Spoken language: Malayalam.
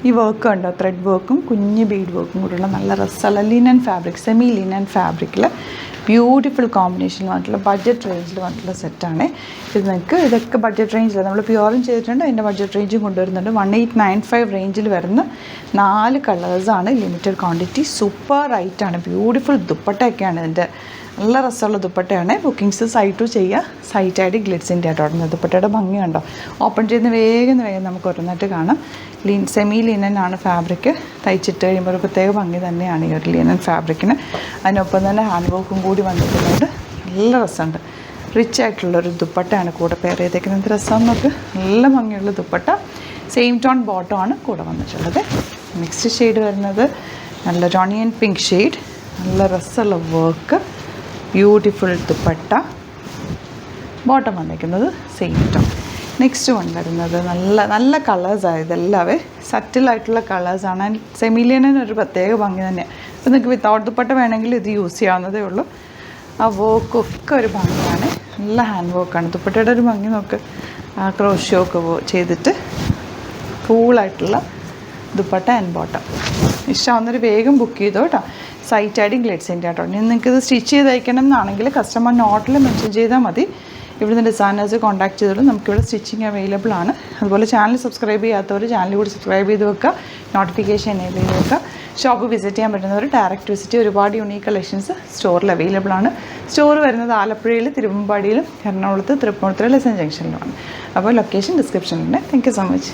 ഈ വർക്ക് ഉണ്ടോ, ത്രെഡ് വർക്കും കുഞ്ഞ് ബീഡ് വർക്കും കൂടെയുള്ള നല്ല രസമുള്ള ലിനൻ ഫാബ്രിക്, സെമി ലിനൻ ഫാബ്രിക്കിൽ ബ്യൂട്ടിഫുൾ കോമ്പിനേഷനിൽ വന്നിട്ടുള്ള ബഡ്ജറ്റ് റേഞ്ചിൽ വന്നിട്ടുള്ള സെറ്റാണ് ഇത്. നിങ്ങൾക്ക് ഇതൊക്കെ ബഡ്ജറ്റ് റേഞ്ചിൽ നമ്മൾ പ്യുവറും ചെയ്തിട്ടുണ്ട്, അതിൻ്റെ ബഡ്ജറ്റ് റേഞ്ചും കൊണ്ടുവരുന്നുണ്ട്. 1895 റേഞ്ചിൽ വരുന്ന 4 കളേഴ്സാണ്, ലിമിറ്റഡ് ക്വാണ്ടിറ്റി. സൂപ്പർ റൈറ്റാണ്, ബ്യൂട്ടിഫുൾ ദുപ്പട്ടയൊക്കെയാണ് ഇതിൻ്റെ. നല്ല രസമുള്ള ദുപ്പട്ടയാണ്. ബുക്കിംഗ്സ് സൈറ്റ് ചെയ്യുക, സൈറ്റ് ഐ ഡി ഗ്ലിറ്റ്സിൻ്റെ ആയിട്ടോ. ദുപ്പട്ടയുടെ ഭംഗി കണ്ടോ, ഓപ്പൺ ചെയ്യുന്ന വേഗം നമുക്ക് ഓരോന്നായിട്ട് കാണാം. സെമി ലിനൻ ആണ് ഫാബ്രിക്. തയ്ച്ചിട്ട് കഴിയുമ്പോൾ ഒരു പ്രത്യേക ഭംഗി തന്നെയാണ് ഈ ഒരു ലിനൻ ഫാബ്രിക്കിന്. അതിനൊപ്പം തന്നെ ഹാൻഡ് വർക്കും കൂടി വന്നിട്ടുള്ളത് നല്ല രസമുണ്ട്. റിച്ച് ആയിട്ടുള്ളൊരു ദുപ്പട്ടയാണ് കൂടെ പെയർ ചെയ്തേക്കുന്നത്. രസം നോക്ക്, നല്ല ഭംഗിയുള്ള ദുപ്പട്ട. സെയിം ടോൺ ബോട്ടമാണ് കൂടെ വന്നിട്ടുള്ളത്. നെക്സ്റ്റ് ഷെയ്ഡ് വരുന്നത് നല്ലൊരു ഓണിയൻ പിങ്ക് ഷെയ്ഡ്, നല്ല രസമുള്ള വർക്ക്, ബ്യൂട്ടിഫുൾ ദുപ്പട്ട. ബോട്ടം വന്നിരിക്കുന്നത് സെയിം ടോൺ. നെക്സ്റ്റ് വൺ വരുന്നത് നല്ല നല്ല കളേഴ്സാണ്. ഇതെല്ലാവേ സറ്റിലായിട്ടുള്ള കളേഴ്സാണ്. സെമി ലിനൻ ഒരു പ്രത്യേക ഭംഗി തന്നെയാണ്. അപ്പോൾ നിങ്ങൾക്ക് വിത്തൗട്ട് ദുപ്പട്ട വേണമെങ്കിൽ ഇത് യൂസ് ചെയ്യാവുന്നതേ ഉള്ളൂ. ആ വർക്കൊക്കെ ഒരു ഭംഗിയാണ്, നല്ല ഹാൻഡ് വർക്കാണ്. ദുപ്പട്ടയുടെ ഒരു ഭംഗി നോക്ക്, ആ ക്രോഷ്യോ ഒക്കെ ചെയ്തിട്ട് കൂളായിട്ടുള്ള ദുപ്പട്ട ആൻഡ് ബോട്ടം. ഇഷ്ടമാവുന്നൊരു വേഗം ബുക്ക് ചെയ്തോ കേട്ടോ. സൈറ്റ് ഐ ഡി ഗ്ലിറ്റ്സിൻ്റെ ആട്ടോ. ഇനി നിങ്ങൾക്കിത് സ്റ്റിച്ച് ചെയ്ത് അയക്കണം എന്നാണെങ്കിൽ കസ്റ്റമർ നോട്ടിൽ മെൻഷൻ ചെയ്താൽ മതി. ഇവിടുന്ന് ഡിസൈനേഴ്സ് കോൺടാക്ട് ചെയ്തോളൂ. നമുക്കിവിടെ സ്റ്റിച്ചിങ് അവൈലബിൾ ആണ്. അതുപോലെ ചാനൽ സബ്സ്ക്രൈബ് ചെയ്യാത്തവർ ചാനൽ കൂടി സബ്സ്ക്രൈബ് ചെയ്ത് വെക്കുക, നോട്ടിഫിക്കേഷൻ എനേബിൾ ചെയ്ത് വെക്കുക. ഷോപ്പ് വിസിറ്റ് ചെയ്യാൻ പറ്റുന്നവർ ഡയറക്റ്റ് വിസിറ്റ്, ഒരുപാട് യൂണീക്ക് കളക്ഷൻസ് സ്റ്റോറിൽ അവൈലബിൾ ആണ്. സ്റ്റോർ വരുന്നത് ആലപ്പുഴയിൽ, തിരുവമ്പാടിയിലും എറണാകുളത്ത്, തൃപ്പൂണിത്തുറ, ലെസൺ ജംഗ്ഷനിലുമാണ്. അപ്പോൾ ലൊക്കേഷൻ ഡിസ്ക്രിപ്ഷനിലുണ്ട്. Thank you so much.